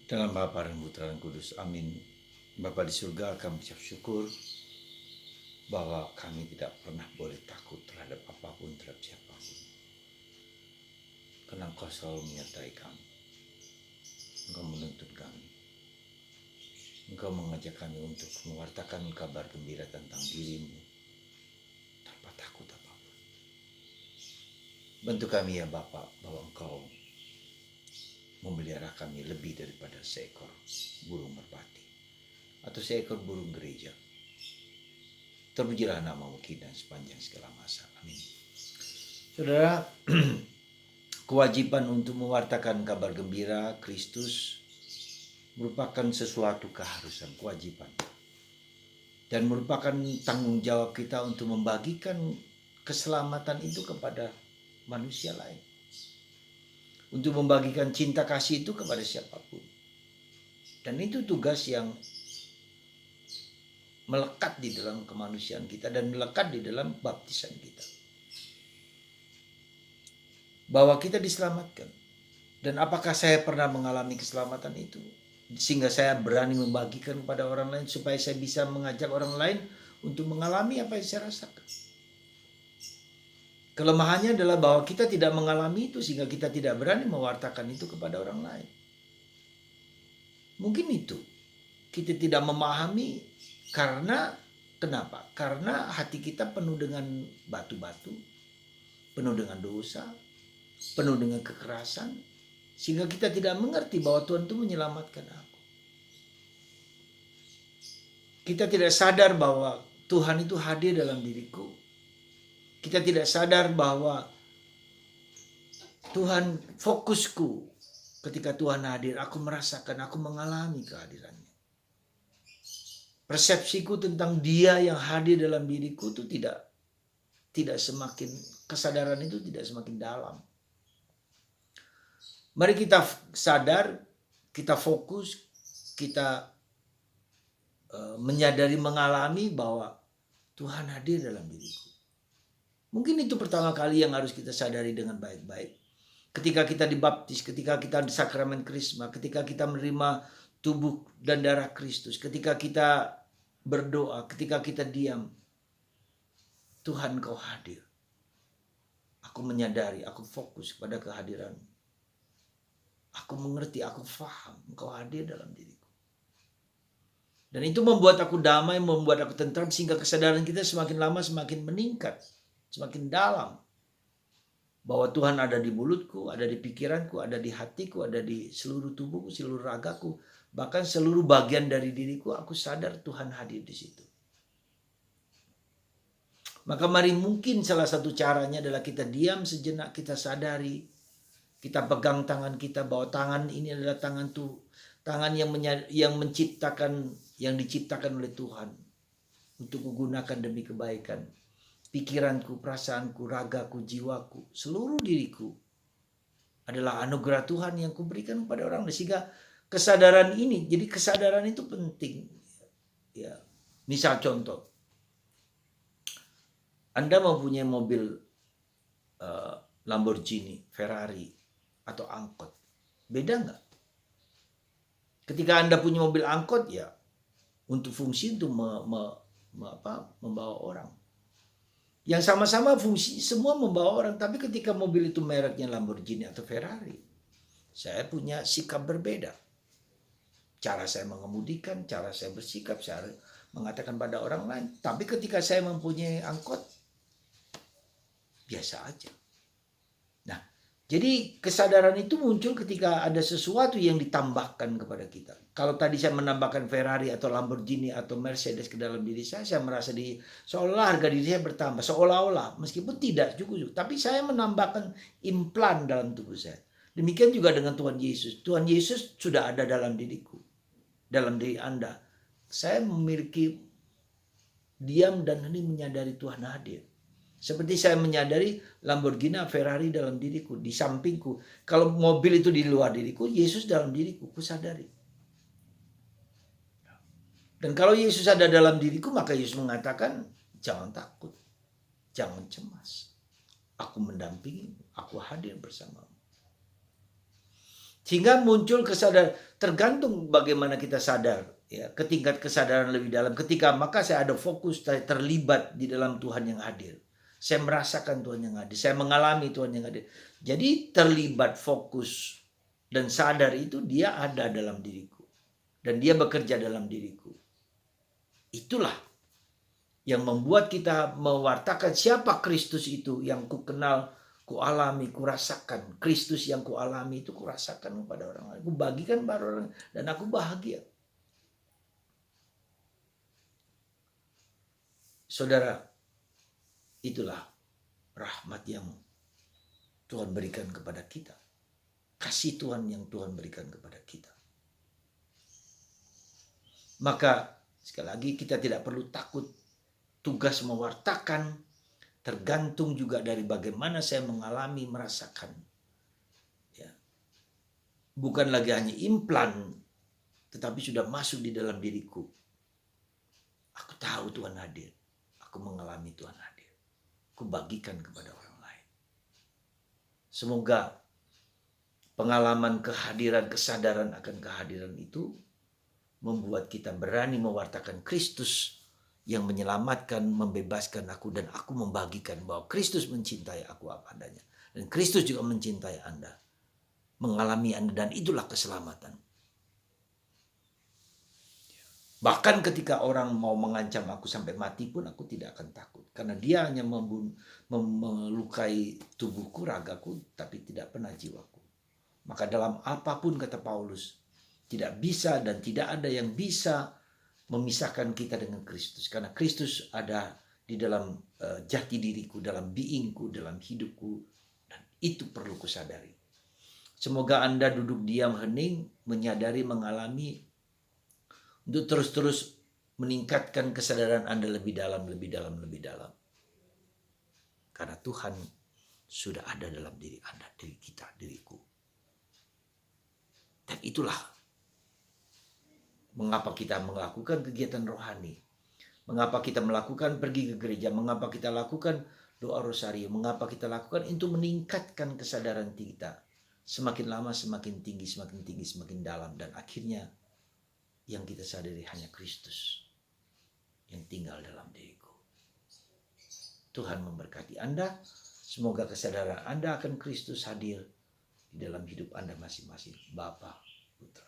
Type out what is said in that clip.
Dalam Bapa dan Putra dan Kudus. Amin. Bapa di surga, kami ucap syukur bahwa kami tidak pernah boleh takut terhadap apapun, terhadap siapapun. Karena Engkau selalu menyertai kami. Engkau menuntun kami. Engkau mengajak kami untuk mewartakan kabar gembira tentang dirimu tanpa takut apapun. Bantu kami ya Bapa, bahwa Engkau memelihara kami lebih daripada seekor burung merpati atau seekor burung gereja. Terpujilah namamu kini dan sepanjang segala masa. Amin. Saudara, kewajiban untuk mewartakan kabar gembira Kristus merupakan sesuatu keharusan, kewajiban. Dan merupakan tanggung jawab kita untuk membagikan keselamatan itu kepada manusia lain. Untuk membagikan cinta kasih itu kepada siapapun. Dan itu tugas yang melekat di dalam kemanusiaan kita dan melekat di dalam baptisan kita. Bahwa kita diselamatkan. Dan apakah saya pernah mengalami keselamatan itu? Sehingga saya berani membagikan kepada orang lain supaya saya bisa mengajak orang lain untuk mengalami apa yang saya rasakan. Kelemahannya adalah bahwa kita tidak mengalami itu sehingga kita tidak berani mewartakan itu kepada orang lain. Mungkin itu. Kita tidak memahami karena kenapa? Karena hati kita penuh dengan batu-batu, penuh dengan dosa, penuh dengan kekerasan, sehingga kita tidak mengerti bahwa Tuhan itu menyelamatkan aku. Kita tidak sadar bahwa Tuhan itu hadir dalam diriku. Kita tidak sadar bahwa Tuhan fokusku ketika Tuhan hadir. Aku merasakan, aku mengalami kehadirannya. Persepsiku tentang Dia yang hadir dalam diriku itu tidak semakin, kesadaran itu tidak semakin dalam. Mari kita sadar, kita fokus, kita menyadari, mengalami bahwa Tuhan hadir dalam diriku. Mungkin itu pertama kali yang harus kita sadari dengan baik-baik. Ketika kita dibaptis, ketika kita di sakramen Krisma, ketika kita menerima tubuh dan darah Kristus, ketika kita berdoa, ketika kita diam, Tuhan Kau hadir. Aku menyadari, aku fokus pada kehadiran. Aku mengerti, aku faham Engkau hadir dalam diriku. Dan itu membuat aku damai, membuat aku tentram, sehingga kesadaran kita semakin lama semakin meningkat, semakin dalam. Bahwa Tuhan ada di mulutku, ada di pikiranku, ada di hatiku, ada di seluruh tubuhku, seluruh ragaku. Bahkan seluruh bagian dari diriku, aku sadar Tuhan hadir di situ. Maka mari mungkin salah satu caranya adalah kita diam sejenak, kita sadari. Kita pegang tangan kita bahwa tangan ini adalah tangan Tuhan. Tangan yang menciptakan, yang diciptakan oleh Tuhan. Untuk kugunakan demi kebaikan. Pikiranku, perasaanku, ragaku, jiwaku, seluruh diriku adalah anugerah Tuhan yang kuberikan kepada orang. Sehingga kesadaran ini, jadi kesadaran itu penting. Ya, misal contoh, Anda mempunyai mobil Lamborghini, Ferrari, atau angkot. Beda nggak? Ketika Anda punya mobil angkot, ya untuk fungsi untuk membawa orang. Yang sama-sama fungsi semua membawa orang. Tapi ketika mobil itu mereknya Lamborghini atau Ferrari, saya punya sikap berbeda. Cara saya mengemudikan, cara saya bersikap, cara mengatakan pada orang lain. Tapi ketika saya mempunyai angkot, biasa aja. Nah, jadi kesadaran itu muncul ketika ada sesuatu yang ditambahkan kepada kita. Kalau tadi saya menambahkan Ferrari atau Lamborghini atau Mercedes ke dalam diri saya merasa seolah harga diri saya bertambah. Seolah-olah, meskipun tidak cukup. Tapi saya menambahkan implan dalam tubuh saya. Demikian juga dengan Tuhan Yesus. Tuhan Yesus sudah ada dalam diriku. Dalam diri Anda. Saya memiliki diam dan hening menyadari Tuhan hadir. Seperti saya menyadari Lamborghini, Ferrari dalam diriku, di sampingku. Kalau mobil itu di luar diriku, Yesus dalam diriku, ku sadari. Dan kalau Yesus ada dalam diriku, maka Yesus mengatakan, jangan takut, jangan cemas. Aku mendampingimu, aku hadir bersamamu. Sehingga muncul kesadaran, tergantung bagaimana kita sadar, ya, ke tingkat kesadaran lebih dalam. Ketika maka saya ada fokus, saya terlibat di dalam Tuhan yang hadir. Saya merasakan Tuhan yang hadir, saya mengalami Tuhan yang hadir. Jadi terlibat, fokus dan sadar itu dia ada dalam diriku dan dia bekerja dalam diriku. Itulah yang membuat kita mewartakan siapa Kristus itu yang ku kenal, ku alami, ku rasakan. Kristus yang ku alami itu ku rasakan kepada orang lain. Ku bagikan kepada orang dan aku bahagia. Saudara, itulah rahmat yang Tuhan berikan kepada kita. Kasih Tuhan yang Tuhan berikan kepada kita. Maka sekali lagi kita tidak perlu takut. Tugas mewartakan tergantung juga dari bagaimana saya mengalami, merasakan. Ya. Bukan lagi hanya implan, tetapi sudah masuk di dalam diriku. Aku tahu Tuhan hadir. Aku mengalami Tuhan hadir. Aku bagikan kepada orang lain. Semoga pengalaman kehadiran, kesadaran akan kehadiran itu membuat kita berani mewartakan Kristus yang menyelamatkan, membebaskan aku, dan aku membagikan bahwa Kristus mencintai aku apa adanya. Dan Kristus juga mencintai Anda, mengalami Anda, dan itulah keselamatan. Bahkan ketika orang mau mengancam aku sampai mati pun aku tidak akan takut. Karena dia hanya melukai tubuhku, ragaku, tapi tidak pernah jiwaku. Maka dalam apapun, kata Paulus, tidak bisa dan tidak ada yang bisa memisahkan kita dengan Kristus. Karena Kristus ada di dalam jati diriku, dalam beingku, dalam hidupku. Dan itu perlu kusadari. Semoga Anda duduk diam hening, menyadari, mengalami, untuk terus-terus meningkatkan kesadaran Anda lebih dalam, lebih dalam, lebih dalam. Karena Tuhan sudah ada dalam diri Anda, diri kita, diriku. Dan itulah mengapa kita melakukan kegiatan rohani. Mengapa kita melakukan pergi ke gereja. Mengapa kita lakukan doa rosario. Mengapa kita lakukan itu meningkatkan kesadaran kita. Semakin lama semakin tinggi, semakin tinggi, semakin dalam. Dan akhirnya yang kita sadari hanya Kristus yang tinggal dalam diriku. Tuhan memberkati Anda. Semoga kesadaran Anda akan Kristus hadir di dalam hidup Anda masing-masing. Bapa, Putra,